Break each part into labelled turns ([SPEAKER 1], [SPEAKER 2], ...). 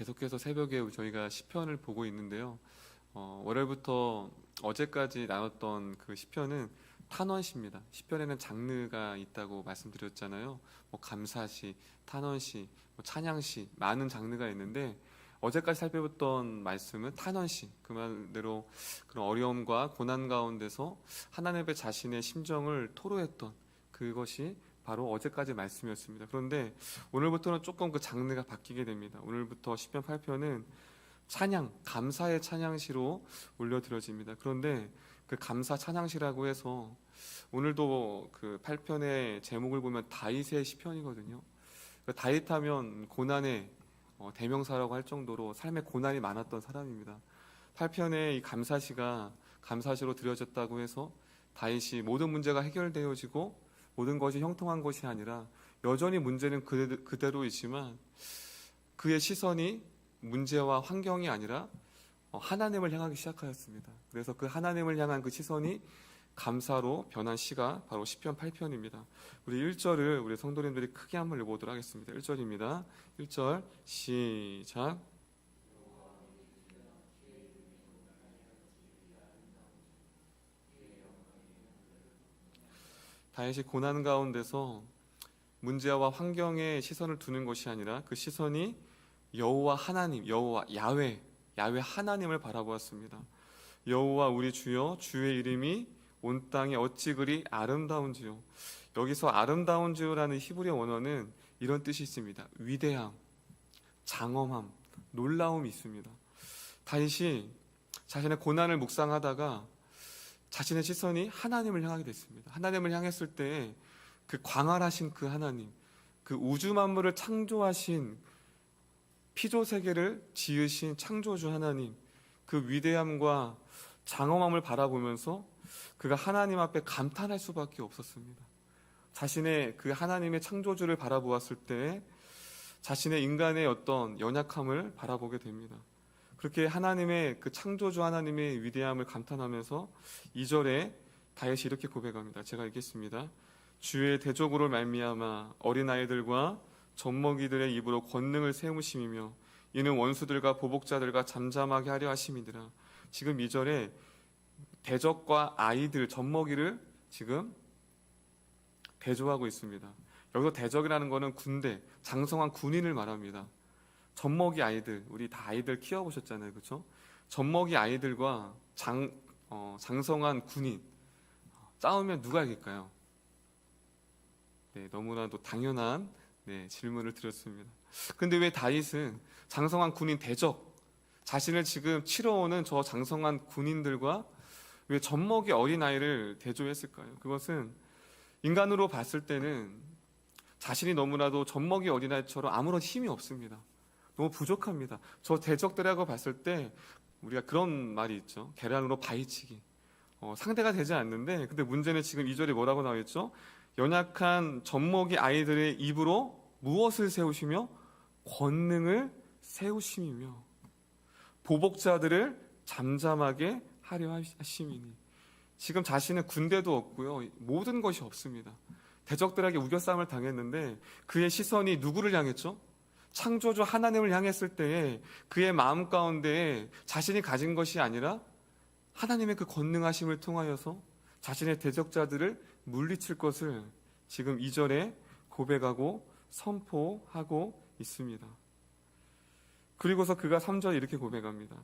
[SPEAKER 1] 계속해서 새벽에 저희가 시편을 보고 있는데요. 월요일부터 어제까지 나눴던 그 시편은 탄원시입니다. 시편에는 장르가 있다고 말씀드렸잖아요. 뭐 감사시, 탄원시, 뭐 찬양시, 많은 장르가 있는데 어제까지 살펴봤던 말씀은 탄원시, 그 말대로 그런 어려움과 고난 가운데서 하나님 앞에 자신의 심정을 토로했던 그것이 바로 어제까지 말씀이었습니다. 그런데 오늘부터는 조금 그 장르가 바뀌게 됩니다. 오늘부터 시편 8편은 찬양, 감사의 찬양시로 올려드려집니다. 그런데 그 감사 찬양시라고 해서 오늘도 그 8편의 제목을 보면 다윗의 시편이거든요. 다윗하면 고난의 대명사라고 할 정도로 삶에 고난이 많았던 사람입니다. 8편의 이 감사시가 감사시로 드려졌다고 해서 다윗이 모든 문제가 해결되어지고 모든 것이 형통한 것이 아니라 여전히 문제는 그대로이지만 그의 시선이 문제와 환경이 아니라 하나님을 향하기 시작하였습니다. 그래서 그 하나님을 향한 그 시선이 감사로 변한 시가 바로 시편 8편입니다. 우리 1절을 우리 성도님들이 크게 한번 읽어보도록 하겠습니다. 1절입니다. 1절 시작. 다윗이 고난 가운데서 문제와 환경에 시선을 두는 것이 아니라 그 시선이 여호와 하나님, 여호와 야훼 하나님을 바라보았습니다. 여호와 우리 주여, 주의 이름이 온 땅에 어찌 그리 아름다운지요. 여기서 아름다운지요라는 히브리 원어는 이런 뜻이 있습니다. 위대함, 장엄함, 놀라움이 있습니다. 다윗이 자신의 고난을 묵상하다가 자신의 시선이 하나님을 향하게 됐습니다. 하나님을 향했을 때 그 광활하신 그 하나님, 그 우주 만물을 창조하신 피조 세계를 지으신 창조주 하나님, 그 위대함과 장엄함을 바라보면서 그가 하나님 앞에 감탄할 수밖에 없었습니다. 자신의 그 하나님의 창조주를 바라보았을 때 자신의 인간의 어떤 연약함을 바라보게 됩니다. 그렇게 하나님의 그 창조주 하나님의 위대함을 감탄하면서 2절에 다윗이 이렇게 고백합니다. 제가 읽겠습니다. 주의 대적으로 말미암아 어린아이들과 젖먹이들의 입으로 권능을 세우심이며 이는 원수들과 보복자들과 잠잠하게 하려 하심이니라. 지금 2절에 대적과 아이들, 젖먹이를 지금 대조하고 있습니다. 여기서 대적이라는 것은 군대, 장성한 군인을 말합니다. 젖먹이 아이들, 우리 다 아이들 키워보셨잖아요, 그렇죠? 젖먹이 아이들과 장성한 군인 싸우면 누가 이길까요? 네, 너무나도 당연한 질문을 드렸습니다. 근데 왜 다윗은 장성한 군인 대적, 자신을 지금 치러오는 저 장성한 군인들과 왜 젖먹이 어린아이를 대조했을까요? 그것은 인간으로 봤을 때는 자신이 너무나도 젖먹이 어린아이처럼 아무런 힘이 없습니다. 너무 부족합니다. 저 대적들하고 봤을 때 우리가 그런 말이 있죠. 계란으로 바위치기. 상대가 되지 않는데, 근데 문제는 지금 2절에 뭐라고 나와있죠? 연약한 젖먹이 아이들의 입으로 무엇을 세우시며 권능을 세우심이며 보복자들을 잠잠하게 하려 하심이니. 지금 자신은 군대도 없고요, 모든 것이 없습니다. 대적들에게 우겨싸움을 당했는데 그의 시선이 누구를 향했죠? 창조주 하나님을 향했을 때에 그의 마음 가운데 자신이 가진 것이 아니라 하나님의 그 권능하심을 통하여서 자신의 대적자들을 물리칠 것을 지금 2절에 고백하고 선포하고 있습니다. 그리고서 그가 3절에 이렇게 고백합니다.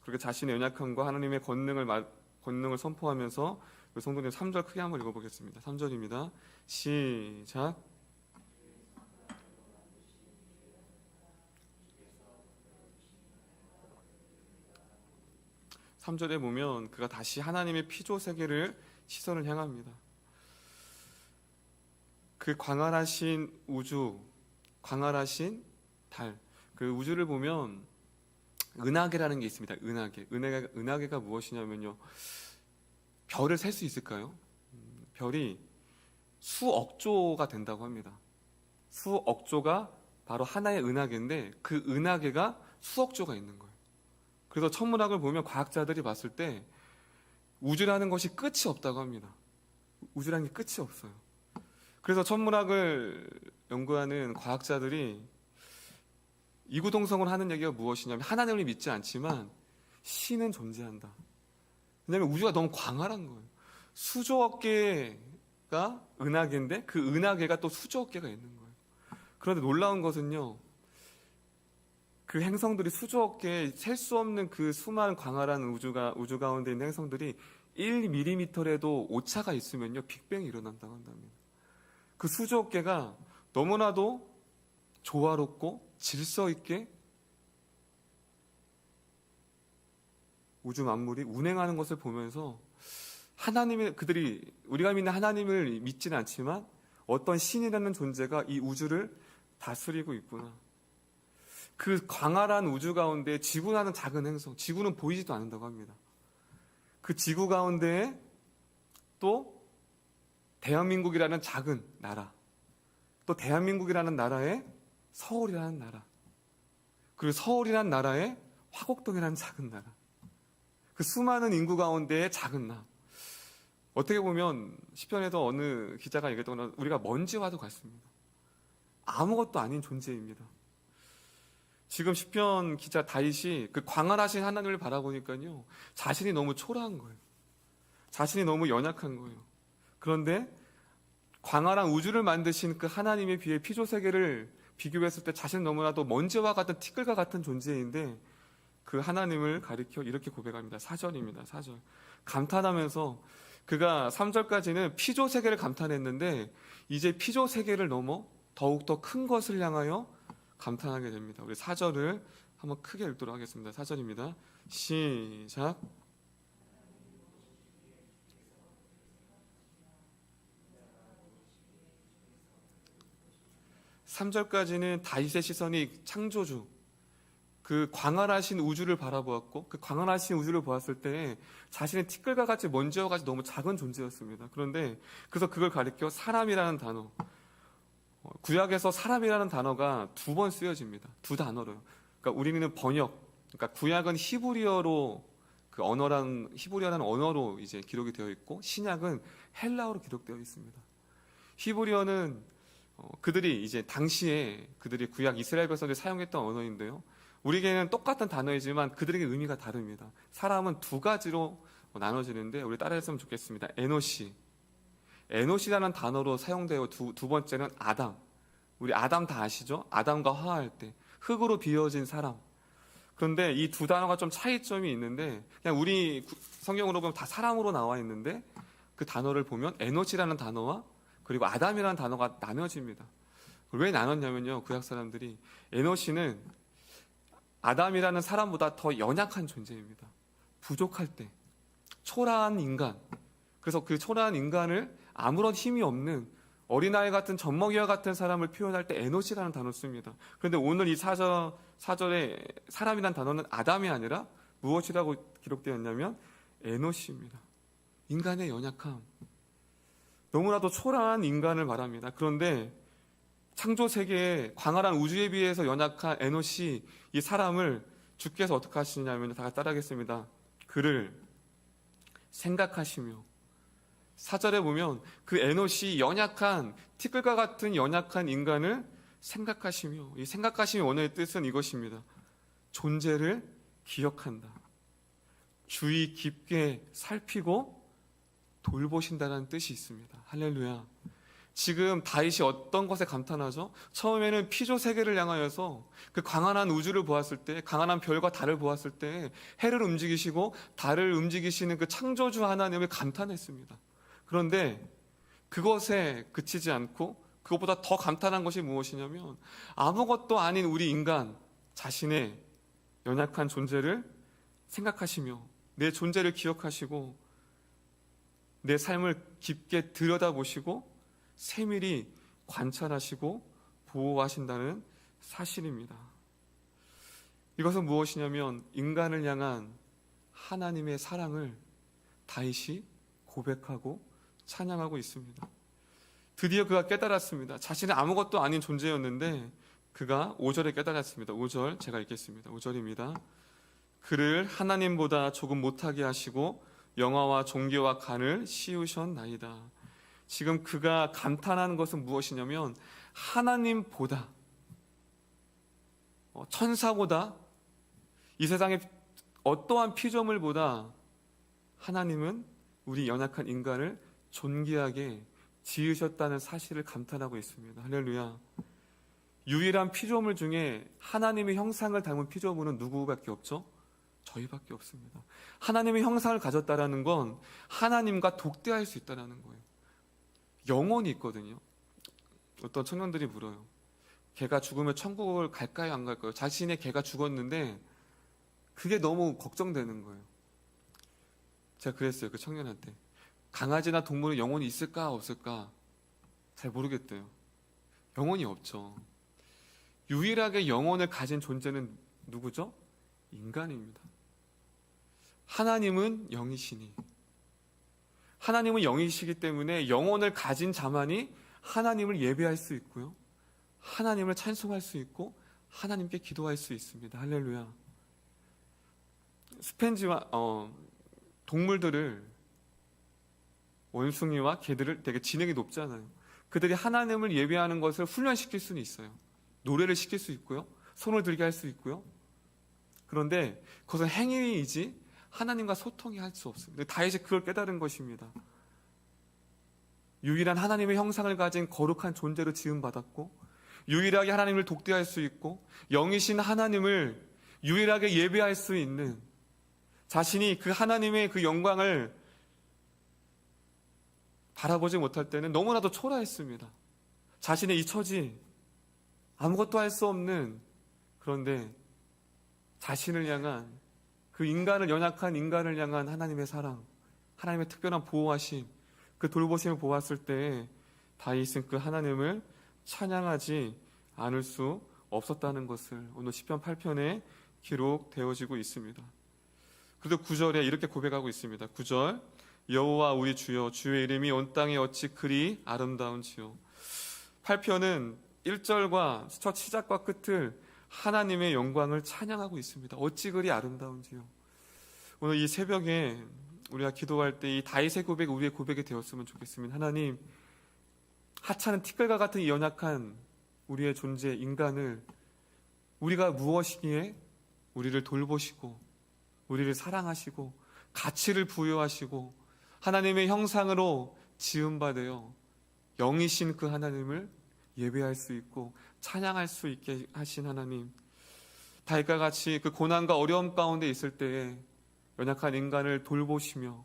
[SPEAKER 1] 그렇게 자신의 연약함과 하나님의 권능을 선포하면서 성도님 3절 크게 한번 읽어보겠습니다. 3절입니다. 시작. 삼절에 보면 그가 다시 하나님의 피조 세계를 시선을 향합니다. 그 광활하신 우주, 광활하신 달, 그 우주를 보면 은하계라는 게 있습니다. 은하계가 무엇이냐면요, 별을 셀 수 있을까요? 별이 수억 조가 된다고 합니다. 수억 조가 바로 하나의 은하계인데 그 은하계가 수억 조가 있는 거예요. 그래서 천문학을 보면 과학자들이 봤을 때 우주라는 것이 끝이 없다고 합니다. 우주라는 게 끝이 없어요. 그래서 천문학을 연구하는 과학자들이 이구동성으로 하는 얘기가 무엇이냐면 하나님을 믿지 않지만 신은 존재한다. 왜냐하면 우주가 너무 광활한 거예요. 수조억 개가 은하계인데 그 은하계가 또 수조억 개가 있는 거예요. 그런데 놀라운 것은요, 그 행성들이 수조억 개, 셀 수 없는 그 수많은 광활한 우주 가운데 있는 행성들이 1mm라도 오차가 있으면요 빅뱅이 일어난다고 한답니다. 그 수조억 개가 너무나도 조화롭고 질서 있게 우주 만물이 운행하는 것을 보면서 우리가 믿는 하나님을 믿지는 않지만 어떤 신이라는 존재가 이 우주를 다스리고 있구나. 그 광활한 우주 가운데 지구라는 작은 행성, 지구는 보이지도 않는다고 합니다. 그 지구 가운데에 또 대한민국이라는 작은 나라, 또 대한민국이라는 나라에 서울이라는 나라, 그리고 서울이라는 나라에 화곡동이라는 작은 나라, 그 수많은 인구 가운데의 작은 나. 어떻게 보면 시편에도 어느 기자가 얘기했던 건 우리가 먼지와도 같습니다. 아무것도 아닌 존재입니다. 지금 시편 기자 다윗이 그 광활하신 하나님을 바라보니까요 자신이 너무 초라한 거예요. 자신이 너무 연약한 거예요. 그런데 광활한 우주를 만드신 그 하나님에 비해 피조세계를 비교했을 때 자신은 너무나도 먼지와 같은 티끌과 같은 존재인데 그 하나님을 가리켜 이렇게 고백합니다. 4절입니다. 4절. 감탄하면서 그가 3절까지는 피조세계를 감탄했는데 이제 피조세계를 넘어 더욱더 큰 것을 향하여 감탄하게 됩니다. 우리 4절을 한번 크게 읽도록 하겠습니다. 4절입니다. 시작. (3절까지는) 다윗의 시선이 창조주, 그 광활하신 우주를 바라보았고 그 광활하신 우주를 보았을 때 자신의 티끌과 같이 먼지와 같이 너무 작은 존재였습니다. 그런데 그래서 그걸 가리켜 사람이라는 단어, 구약에서 사람이라는 단어가 2번 쓰여집니다. 2단어로요. 그러니까 우리는 번역, 그러니까 구약은 히브리어로 히브리어라는 언어로 이제 기록이 되어 있고 신약은 헬라어로 기록되어 있습니다. 히브리어는 그들이 이제 당시에 그들이 구약 이스라엘 백성들이 사용했던 언어인데요. 우리에게는 똑같은 단어이지만 그들에게 의미가 다릅니다. 사람은 2가지로 나눠지는데 우리 따라했으면 좋겠습니다. 에노시. 에노시라는 단어로 사용되어 두 번째는 아담. 우리 아담 다 아시죠? 아담과 화할 때 흙으로 비어진 사람. 그런데 이 2단어가 좀 차이점이 있는데 그냥 우리 성경으로 보면 다 사람으로 나와 있는데 그 단어를 보면 에노시라는 단어와 그리고 아담이라는 단어가 나눠집니다. 왜 나눴냐면요, 구약 사람들이 에노시는 아담이라는 사람보다 더 연약한 존재입니다. 부족할 때 초라한 인간, 그래서 그 초라한 인간을 아무런 힘이 없는 어린아이 같은 젖먹이와 같은 사람을 표현할 때 에노시라는 단어를 씁니다. 그런데 오늘 이 4절에 사람이라는 단어는 아담이 아니라 무엇이라고 기록되어 있냐면 에노시입니다. 인간의 연약함, 너무나도 초라한 인간을 말합니다. 그런데 창조 세계의 광활한 우주에 비해서 연약한 에노시, 이 사람을 주께서 어떻게 하시냐면 다 같이 따라하겠습니다. 그를 생각하시며, 4절에 보면 그 에노시 연약한 티끌과 같은 연약한 인간을 생각하시며, 이 생각하시며 원어의 뜻은 이것입니다. 존재를 기억한다. 주의 깊게 살피고 돌보신다는 뜻이 있습니다. 할렐루야. 지금 다윗이 어떤 것에 감탄하죠? 처음에는 피조 세계를 향하여서 그 광활한 우주를 보았을 때, 광활한 별과 달을 보았을 때 해를 움직이시고 달을 움직이시는 그 창조주 하나님을 감탄했습니다. 그런데 그것에 그치지 않고 그것보다 더 감탄한 것이 무엇이냐면 아무것도 아닌 우리 인간 자신의 연약한 존재를 생각하시며 내 존재를 기억하시고 내 삶을 깊게 들여다보시고 세밀히 관찰하시고 보호하신다는 사실입니다. 이것은 무엇이냐면 인간을 향한 하나님의 사랑을 다윗이 고백하고 찬양하고 있습니다. 드디어 그가 깨달았습니다. 자신은 아무것도 아닌 존재였는데 그가 5절에 깨달았습니다. 5절 제가 읽겠습니다. 5절입니다. 그를 하나님보다 조금 못하게 하시고 영화와 종교와 간을 씌우셨나이다. 지금 그가 감탄하는 것은 무엇이냐면 하나님보다 천사보다 이 세상의 어떠한 피조물보다 하나님은 우리 연약한 인간을 존귀하게 지으셨다는 사실을 감탄하고 있습니다. 할렐루야. 유일한 피조물 중에 하나님의 형상을 닮은 피조물은 누구밖에 없죠? 저희밖에 없습니다. 하나님의 형상을 가졌다라는 건 하나님과 독대할 수 있다는 거예요. 영혼이 있거든요. 어떤 청년들이 물어요. 걔가 죽으면 천국을 갈까요, 안 갈까요? 자신의 개가 죽었는데 그게 너무 걱정되는 거예요. 제가 그랬어요, 그 청년한테. 강아지나 동물은 영혼이 있을까 없을까 잘 모르겠대요. 영혼이 없죠. 유일하게 영혼을 가진 존재는 누구죠? 인간입니다. 하나님은 영이시니, 하나님은 영이시기 때문에 영혼을 가진 자만이 하나님을 예배할 수 있고요, 하나님을 찬송할 수 있고 하나님께 기도할 수 있습니다. 할렐루야. 스펀지와 동물들을, 원숭이와 개들을 되게 지능이 높잖아요. 그들이 하나님을 예배하는 것을 훈련시킬 수는 있어요. 노래를 시킬 수 있고요, 손을 들게 할 수 있고요. 그런데 그것은 행위이지 하나님과 소통이 할 수 없습니다. 다윗이 그걸 깨달은 것입니다. 유일한 하나님의 형상을 가진 거룩한 존재로 지음받았고, 유일하게 하나님을 독대할 수 있고, 영이신 하나님을 유일하게 예배할 수 있는, 자신이 그 하나님의 그 영광을 바라보지 못할 때는 너무나도 초라했습니다. 자신의 이 처지, 아무것도 할 수 없는, 그런데 자신을 향한, 그 인간을, 연약한 인간을 향한 하나님의 사랑, 하나님의 특별한 보호하심, 그 돌보심을 보았을 때 다윗은 그 하나님을 찬양하지 않을 수 없었다는 것을 오늘 시편 8편에 기록되어지고 있습니다. 그래도 9절에 이렇게 고백하고 있습니다. 9절, 여호와 우리 주여, 주의 이름이 온 땅에 어찌 그리 아름다운지요. 8편은 1절과 첫 시작과 끝을 하나님의 영광을 찬양하고 있습니다. 어찌 그리 아름다운지요. 오늘 이 새벽에 우리가 기도할 때 이 다윗의 고백이 우리의 고백이 되었으면 좋겠습니다. 하나님, 하찮은 티끌과 같은 이 연약한 우리의 존재, 인간을 우리가 무엇이기에 우리를 돌보시고 우리를 사랑하시고 가치를 부여하시고 하나님의 형상으로 지음받으여 영이신 그 하나님을 예배할 수 있고 찬양할 수 있게 하신 하나님, 다윗과 같이 그 고난과 어려움 가운데 있을 때에 연약한 인간을 돌보시며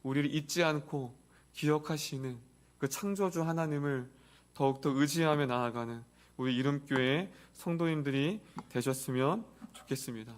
[SPEAKER 1] 우리를 잊지 않고 기억하시는 그 창조주 하나님을 더욱더 의지하며 나아가는 우리 이름교회 성도님들이 되셨으면 좋겠습니다.